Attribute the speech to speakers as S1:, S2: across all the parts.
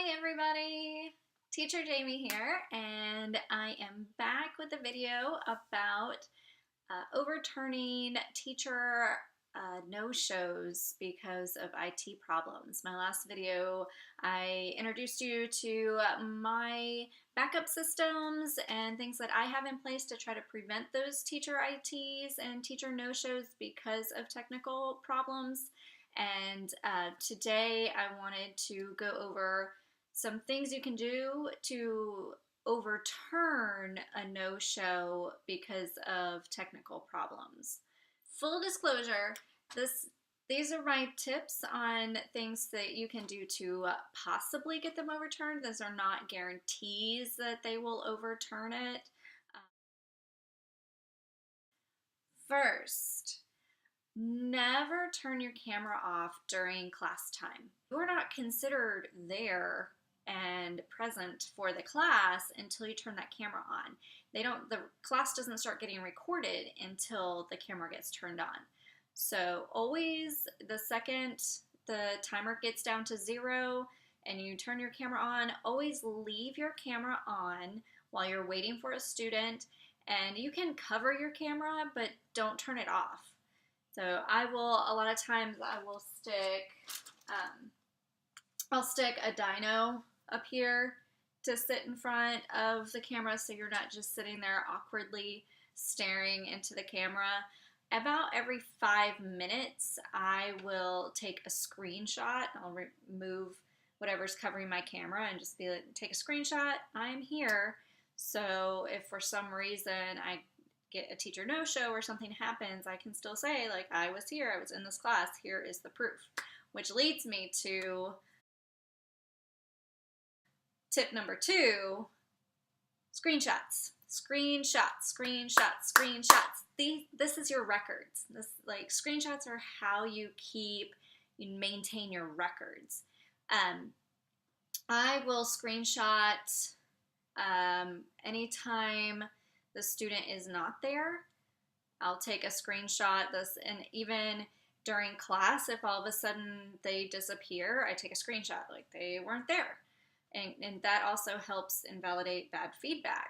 S1: Hi everybody, Teacher Jami here, and I am back with a video about overturning teacher no-shows because of IT problems. My last video, I introduced you to my backup systems and things that I have in place to try to prevent those teacher ITs and teacher no-shows because of technical problems. And today I wanted to go over some things you can do to overturn a no-show because of technical problems. Full disclosure, these are my tips on things that you can do to possibly get them overturned. Those are not guarantees that they will overturn it. First, never turn your camera off during class time. You are not considered there and present for the class until you turn that camera on. The class doesn't start getting recorded until the camera gets turned on. So always, the second the timer gets down to 0 and you turn your camera on, always leave your camera on while you're waiting for a student, and you can cover your camera, but don't turn it off. So a lot of times I will I'll stick a dyno up here to sit in front of the camera so you're not just sitting there awkwardly staring into the camera. About every 5 minutes, I will take a screenshot. I'll remove whatever's covering my camera and just be like, take a screenshot, I'm here. So if for some reason I get a teacher no-show or something happens, I can still say, like, I was here, I was in this class, here is the proof. Which leads me to tip number 2, screenshots. Screenshots, screenshots, screenshots. This is your records. Screenshots are how you maintain your records. I will screenshot anytime the student is not there. I'll take a screenshot, and even during class, if all of a sudden they disappear, I take a screenshot, like they weren't there. And that also helps invalidate bad feedback.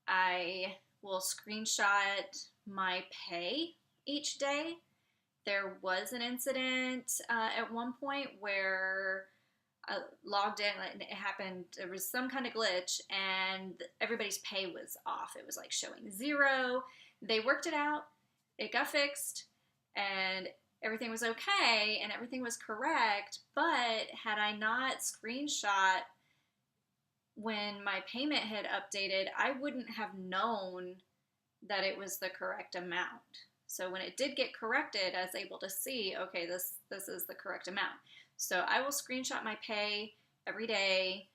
S1: I will screenshot my pay each day. There was an incident at one point where I logged in and it happened, there was some kind of glitch and everybody's pay was off. It was like showing 0. They worked it out, it got fixed, and everything was okay and everything was correct, but had I not screenshot when my payment had updated, I wouldn't have known that it was the correct amount. So when it did get corrected, I was able to see, okay, this is the correct amount. So I will screenshot my pay every day.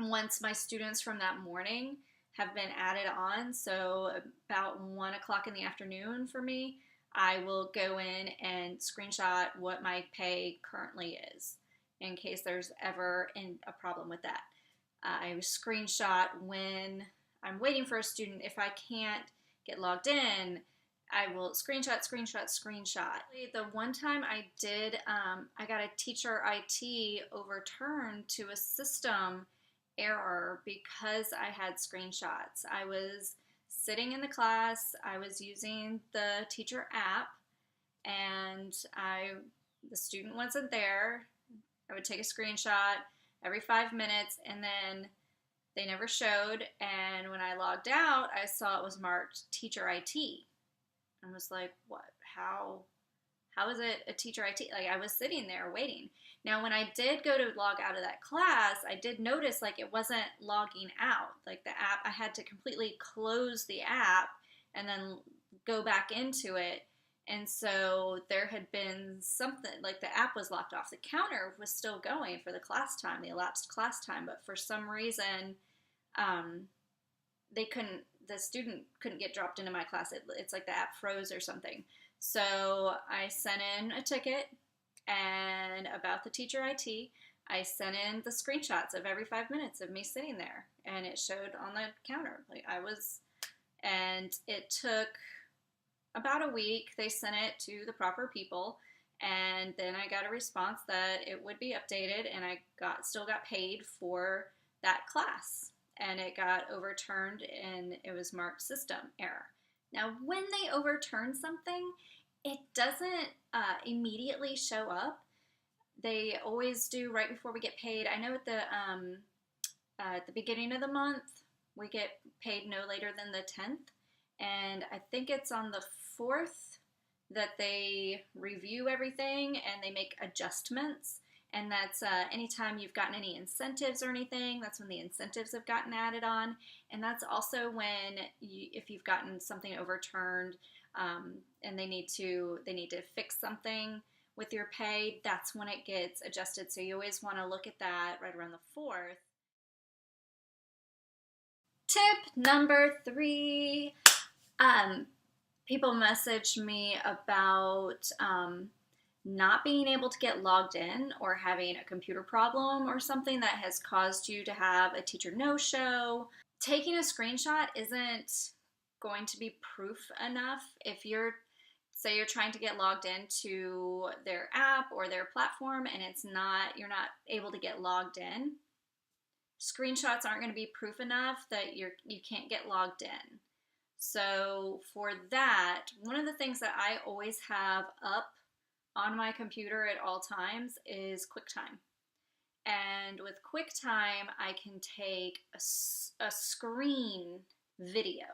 S1: Once my students from that morning have been added on, so about 1 o'clock in the afternoon for me, I will go in and screenshot what my pay currently is in case there's ever a problem with that. I screenshot when I'm waiting for a student. If I can't get logged in, I will screenshot. The one time I did, I got a teacher IT overturned to a system error because I had screenshots. I was sitting in the class, I was using the teacher app, and the student wasn't there. I would take a screenshot every 5 minutes, and then they never showed, and when I logged out, I saw it was marked teacher IT. I was like, what? How is it a teacher IT? Like, I was sitting there waiting. Now, when I did go to log out of that class, I did notice, like, it wasn't logging out. Like, the app, I had to completely close the app and then go back into it. And so there had been something, like the app was locked off. The counter was still going for the class time, the elapsed class time, but for some reason, the student couldn't get dropped into my class. It's like the app froze or something. So I sent in a ticket, and about the teacher IT, I sent in the screenshots of every 5 minutes of me sitting there, and it showed on the counter. And it took about a week. They sent it to the proper people, And then I got a response that it would be updated, and I still got paid for that class. And it got overturned, and it was marked system error. Now, when they overturn something, it doesn't immediately show up. They always do right before we get paid. I know at the beginning of the month, we get paid no later than the 10th. And I think it's on the 4th that they review everything and they make adjustments. And that's anytime you've gotten any incentives or anything, that's when the incentives have gotten added on. And that's also when, if you've gotten something overturned and they need to fix something with your pay, that's when it gets adjusted. So you always want to look at that right around the 4th. Tip number 3. People message me about not being able to get logged in or having a computer problem or something that has caused you to have a teacher no-show. Taking a screenshot isn't going to be proof enough. If say you're trying to get logged into their app or their platform and you're not able to get logged in, screenshots aren't going to be proof enough that you can't get logged in. So for that, one of the things that I always have up on my computer at all times is QuickTime. And with QuickTime, I can take a screen video.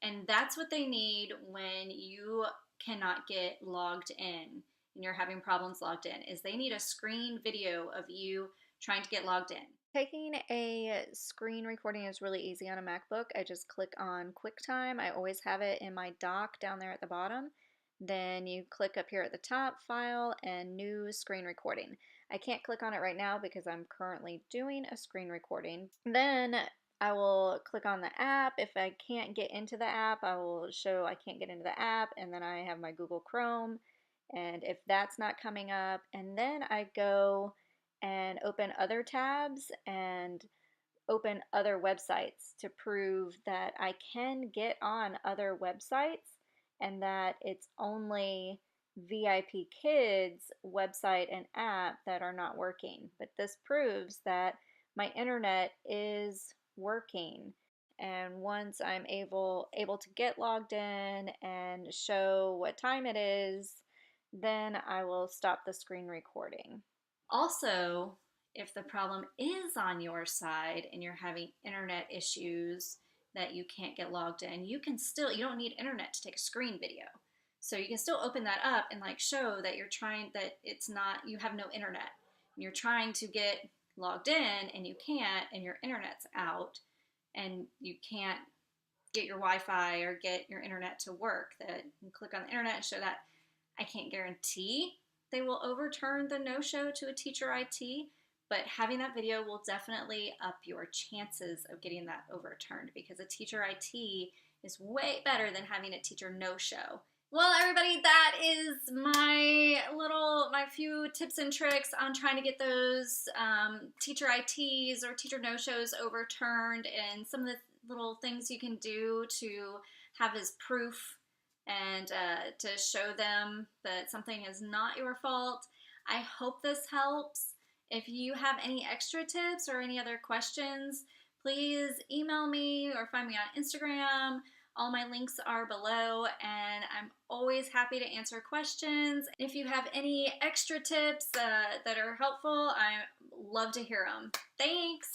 S1: And that's what they need when you cannot get logged in and you're having problems logged in, is they need a screen video of you trying to get logged in. Taking a screen recording is really easy on a MacBook. I just click on QuickTime. I always have it in my dock down there at the bottom. Then you click up here at the top, File, and New Screen Recording. I can't click on it right now because I'm currently doing a screen recording. Then I will click on the app. If I can't get into the app, I will show I can't get into the app, and then I have my Google Chrome. And if that's not coming up, and then I go and open other tabs and open other websites to prove that I can get on other websites and that it's only VIP Kids website and app that are not working. But this proves that my internet is working. And once I'm able to get logged in and show what time it is, then I will stop the screen recording. Also, if the problem is on your side and you're having internet issues that you can't get logged in, you don't need internet to take a screen video. So you can still open that up and show that you have no internet. And you're trying to get logged in and you can't, and your internet's out and you can't get your Wi-Fi or get your internet to work. That you click on the internet and show that. I can't guarantee they will overturn the no-show to a teacher IT, but having that video will definitely up your chances of getting that overturned, because a teacher IT is way better than having a teacher no-show. Well, everybody, that is my few tips and tricks on trying to get those teacher ITs or teacher no-shows overturned, and some of the little things you can do to have as proof and to show them that something is not your fault. I hope this helps. If you have any extra tips or any other questions, please email me or find me on Instagram. All my links are below, and I'm always happy to answer questions. If you have any extra tips that are helpful, I love to hear them. Thanks!